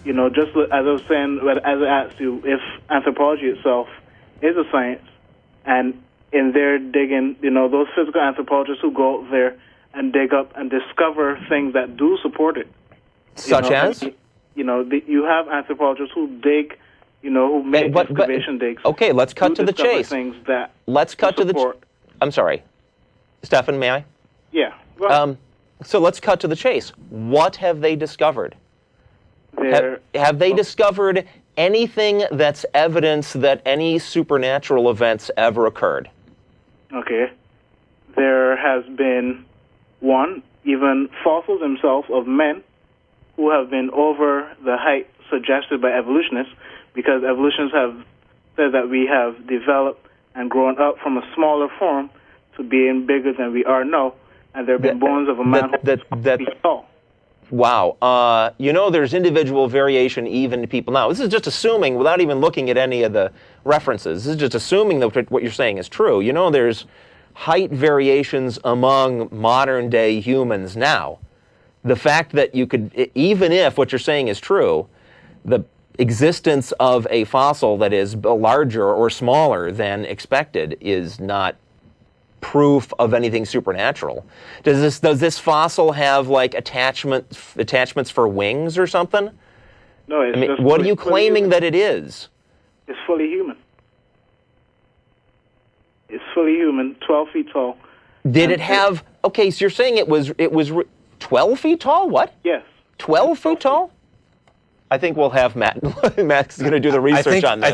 just as I was saying, as I asked you, if anthropology itself is a science, and in there digging, those physical anthropologists who go out there and dig up and discover things that do support it. Such as? You have anthropologists who dig, who make excavation digs. Okay, let's cut to the chase. Things that let's cut to the. I'm sorry, Stephan, may I? Yeah. Well, so let's cut to the chase. What have they discovered? Have they discovered anything that's evidence that any supernatural events ever occurred? Okay. There has been even fossils themselves of men who have been over the height suggested by evolutionists, because evolutionists have said that we have developed and grown up from a smaller form to being bigger than we are now, and there have been bones of a man who feet tall. Wow. There's individual variation even to people now. This is just assuming, without even looking at any of the references, this is just assuming that what you're saying is true. There's height variations among modern-day humans now. The fact that you could, even if what you're saying is true, the existence of a fossil that is larger or smaller than expected is not proof of anything supernatural. Does this fossil have like attachments for wings or something? No, it's just what are you claiming that it is? It's fully human. It's fully human, 12 feet tall. Did it have? Okay, so you're saying it was 12 feet tall? What? Yes. 12 feet tall? I think we'll have Matt. Matt's going to do the research on this.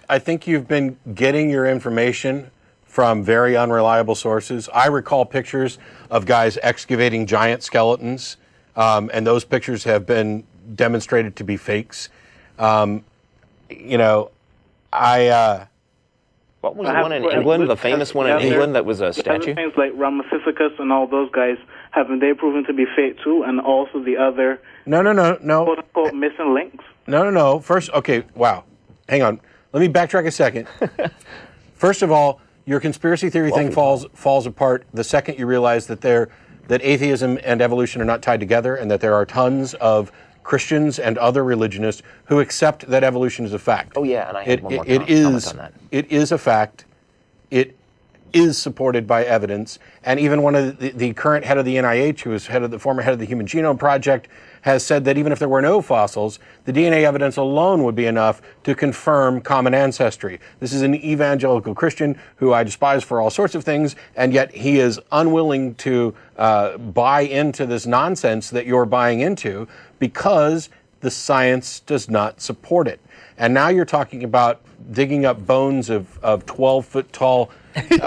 I think you've been getting your information from very unreliable sources. I recall pictures of guys excavating giant skeletons, and those pictures have been demonstrated to be fakes. What was the one in England, the famous one in England that was a statue? Things like Ramesses and all those guys, haven't they proven to be fake too? And also the other quote-unquote missing links? No. First, okay, wow. Hang on. Let me backtrack a second. First of all, your conspiracy theory thing falls apart the second you realize that atheism and evolution are not tied together, and that there are tons of Christians and other religionists who accept that evolution is a fact. Oh yeah, and I had one more comment on that. It is a fact. It is supported by evidence, and even one of the current head of the NIH, who is the former head of the Human Genome Project, has said that even if there were no fossils, the DNA evidence alone would be enough to confirm common ancestry. This is an evangelical Christian who I despise for all sorts of things, and yet he is unwilling to buy into this nonsense that you're buying into because the science does not support it. And now you're talking about digging up bones of 12-foot tall.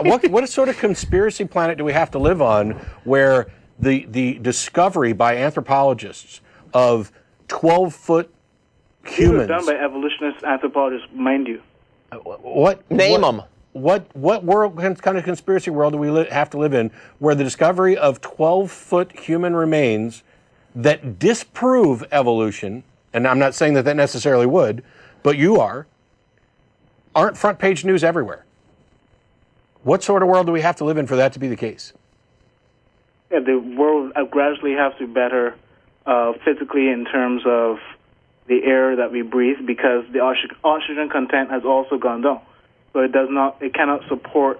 What sort of conspiracy planet do we have to live on where the discovery by anthropologists of 12-foot humans... These are done by evolutionist anthropologists, mind you. Name them. What kind of conspiracy world do we have to live in where the discovery of 12-foot human remains that disprove evolution, and I'm not saying that necessarily would, but aren't front page news everywhere? What sort of world do we have to live in for that to be the case? Yeah, the world gradually has to be better physically in terms of the air that we breathe, because the oxygen content has also gone down. So it cannot support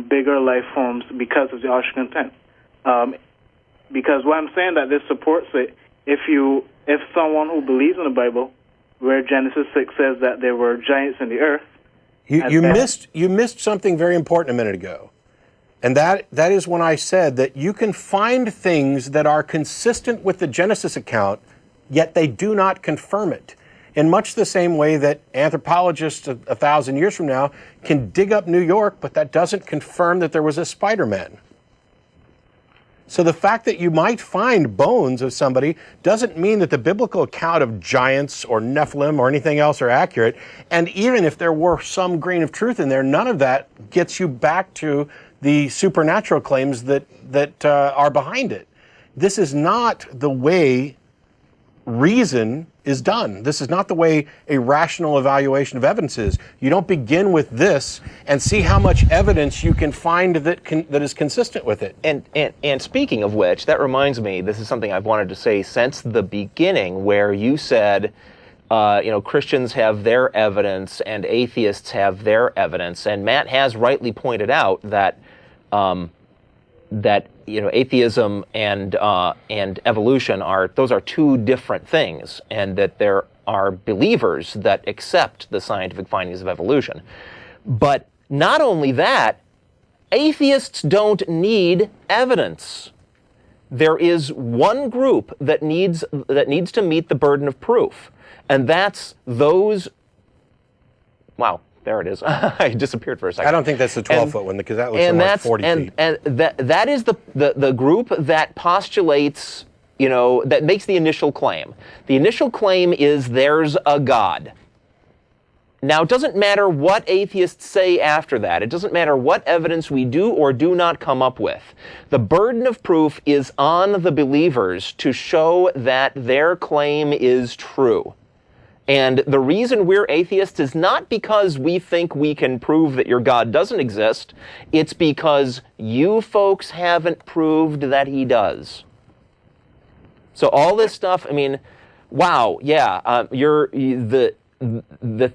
bigger life forms because of the oxygen content. Because what I'm saying that this supports it, if someone who believes in the Bible, where Genesis 6 says that there were giants in the earth, you missed something very important a minute ago. And that is when I said that you can find things that are consistent with the Genesis account, yet they do not confirm it. In much the same way that anthropologists 1,000 years from now can dig up New York, but that doesn't confirm that there was a Spider-Man. So the fact that you might find bones of somebody doesn't mean that the biblical account of giants or Nephilim or anything else are accurate. And even if there were some grain of truth in there, none of that gets you back to the supernatural claims that are behind it. This is not the way reason is done. This is not the way a rational evaluation of evidence is. You don't begin with this and see how much evidence you can find that is consistent with it. And speaking of which, that reminds me, this is something I've wanted to say since the beginning, where you said, Christians have their evidence and atheists have their evidence, and Matt has rightly pointed out that atheism and evolution are two different things, and that there are believers that accept the scientific findings of evolution. But not only that, atheists don't need evidence. There is one group that needs to meet the burden of proof, and that's those. Wow. There it is. I disappeared for a second. I don't think that's the 12-foot one, because that looks almost 40 feet. And that is the group that postulates, that makes the initial claim. The initial claim is there's a God. Now, it doesn't matter what atheists say after that. It doesn't matter what evidence we do or do not come up with. The burden of proof is on the believers to show that their claim is true. And the reason we're atheists is not because we think we can prove that your God doesn't exist. It's because you folks haven't proved that he does. So all this stuff, wow, yeah, the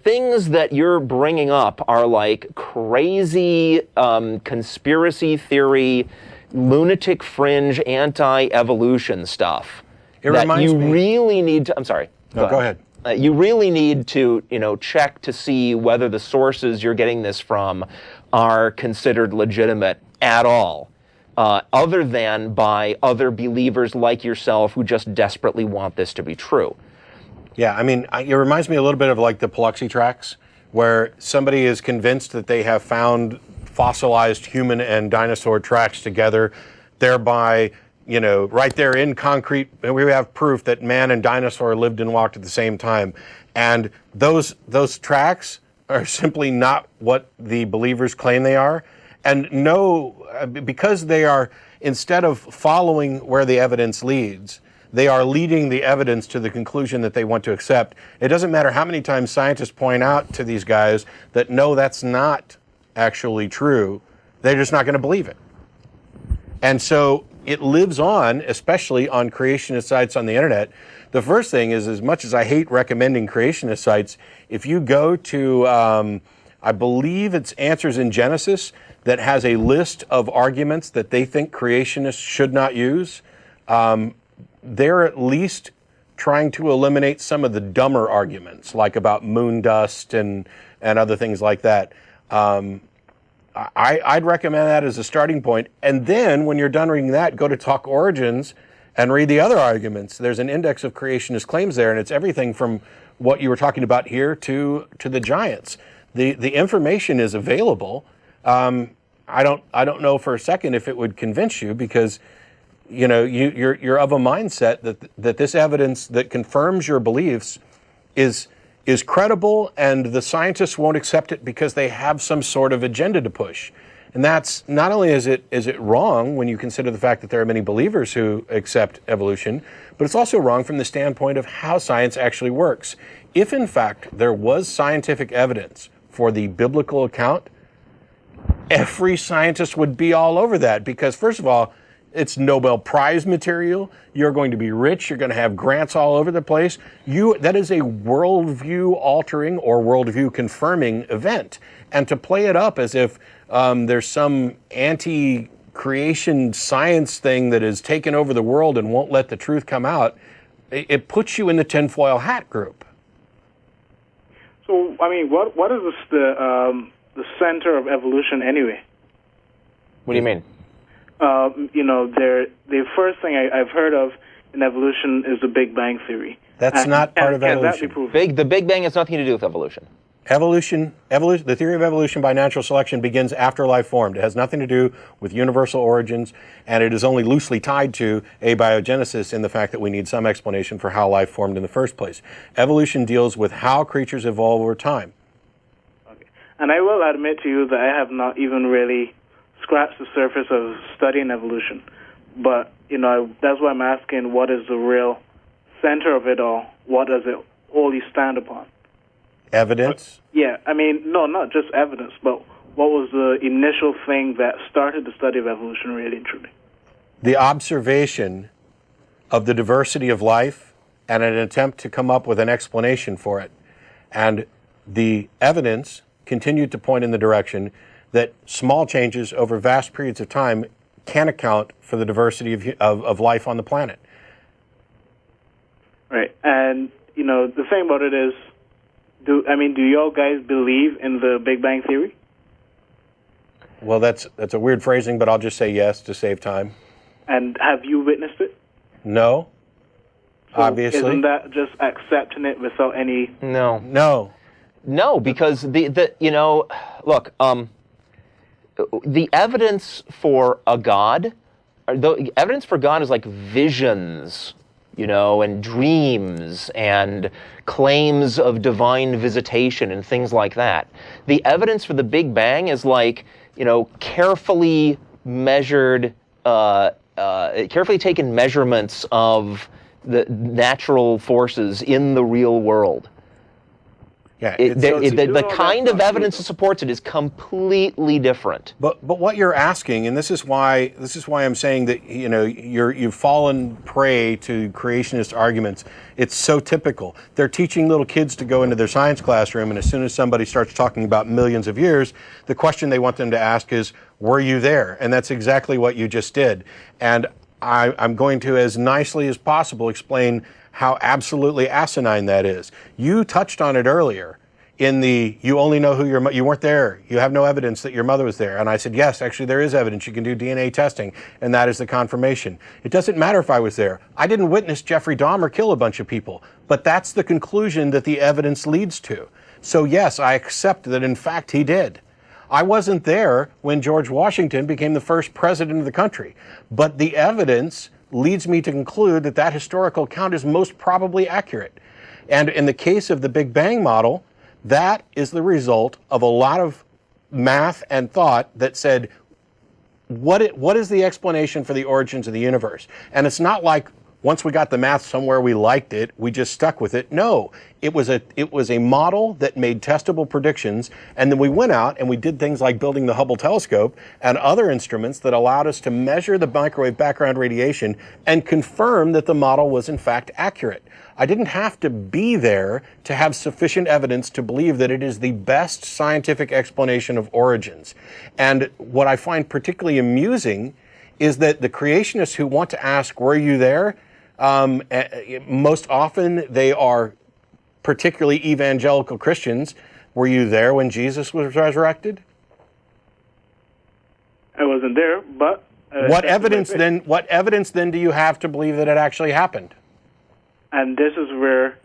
things that you're bringing up are like crazy conspiracy theory, lunatic fringe, anti-evolution stuff. It reminds me. Really need to. I'm sorry. No, go ahead. You really need to, check to see whether the sources you're getting this from are considered legitimate at all, other than by other believers like yourself who just desperately want this to be true. Yeah, it reminds me a little bit of like the Biloxi tracks, where somebody is convinced that they have found fossilized human and dinosaur tracks together, thereby right there in concrete, we have proof that man and dinosaur lived and walked at the same time. And those tracks are simply not what the believers claim they are. And because they are, instead of following where the evidence leads, they are leading the evidence to the conclusion that they want to accept. It doesn't matter how many times scientists point out to these guys that, no, that's not actually true. They're just not going to believe it. And so it lives on, especially on creationist sites on the internet. The first thing is, as much as I hate recommending creationist sites, if you go to, I believe it's Answers in Genesis, that has a list of arguments that they think creationists should not use, they're at least trying to eliminate some of the dumber arguments, like about moon dust and other things like that. I'd recommend that as a starting point. And then when you're done reading that, go to Talk Origins and read the other arguments. There's an index of creationist claims there, and it's everything from what you were talking about here to the giants. The information is available. I don't know for a second if it would convince you, because you're of a mindset that this evidence that confirms your beliefs is credible, and the scientists won't accept it because they have some sort of agenda to push. And that's not only is it wrong when you consider the fact that there are many believers who accept evolution, but it's also wrong from the standpoint of how science actually works. If in fact there was scientific evidence for the biblical account, every scientist would be all over that, because first of all, it's Nobel Prize material. You're going to be rich. You're going to have grants all over the place. That is a worldview altering or worldview confirming event. And to play it up as if there's some anti-creation science thing that has taken over the world and won't let the truth come out, it puts you in the tinfoil hat group. So, what is the center of evolution anyway? What do you mean? The first thing I've heard of in evolution is the Big Bang Theory. That's not part of evolution. Can that be proven? The Big Bang has nothing to do with evolution. Evolution, the theory of evolution by natural selection begins after life formed. It has nothing to do with universal origins, and it is only loosely tied to abiogenesis in the fact that we need some explanation for how life formed in the first place. Evolution deals with how creatures evolve over time. Okay. And I will admit to you that I have not even really scratched the surface of studying evolution. But, that's why I'm asking, what is the real center of it all, what does it wholly stand upon? Evidence? Yeah, I mean, no, not just evidence, but what was the initial thing that started the study of evolution really and truly? The observation of the diversity of life and an attempt to come up with an explanation for it. And the evidence continued to point in the direction that small changes over vast periods of time can account for the diversity of life on the planet. Right, and, you know, the thing about it is, do y'all guys believe in the Big Bang Theory? Well, that's a weird phrasing, but I'll just say yes to save time. And have you witnessed it? No. So obviously. Isn't that just accepting it without any... No, because look, the evidence for a God, the evidence for God is like visions, and dreams and claims of divine visitation and things like that. The evidence for the Big Bang is like, carefully measured, carefully taken measurements of the natural forces in the real world. Yeah, the kind of evidence that supports it is completely different. But what you're asking, and this is why I'm saying that you've fallen prey to creationist arguments. It's so typical. They're teaching little kids to go into their science classroom, and as soon as somebody starts talking about millions of years, the question they want them to ask is, "Were you there?" And that's exactly what you just did. And I'm going to, as nicely as possible, explain how absolutely asinine that is. You touched on it earlier in the, you only know who you weren't there, you have no evidence that your mother was there. And I said, yes, actually there is evidence. You can do DNA testing, and that is the confirmation. It doesn't matter if I was there. I didn't witness Jeffrey Dahmer kill a bunch of people, but that's the conclusion that the evidence leads to. So yes, I accept that in fact he did. I wasn't there when George Washington became the first president of the country, but the evidence leads me to conclude that that historical account is most probably accurate. And in the case of the Big Bang model, that is the result of a lot of math and thought that said, what is the explanation for the origins of the universe? And it's not like once we got the math somewhere we liked it, we just stuck with it. No, it was a model that made testable predictions, and then we went out and we did things like building the Hubble telescope and other instruments that allowed us to measure the microwave background radiation and confirm that the model was in fact accurate. I didn't have to be there to have sufficient evidence to believe that it is the best scientific explanation of origins. And what I find particularly amusing is that the creationists who want to ask, were you there? Most often they are particularly evangelical Christians. Were you there when Jesus was resurrected? I wasn't there, but... What evidence then do you have to believe that it actually happened? And this is where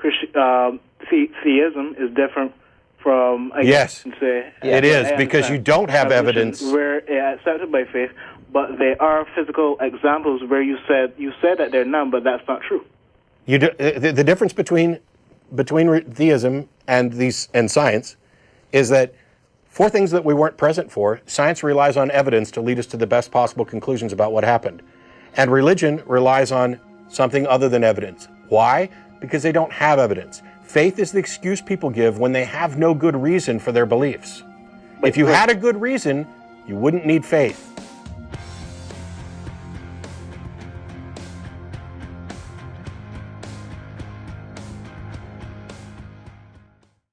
theism is different from... Yes, it is, because you don't have evidence. Where it's accepted by faith, but there are physical examples where you said that there are none, but that's not true. The difference between theism and science is that for things that we weren't present for, science relies on evidence to lead us to the best possible conclusions about what happened. And religion relies on something other than evidence. Why? Because they don't have evidence. Faith is the excuse people give when they have no good reason for their beliefs. If you had a good reason, you wouldn't need faith.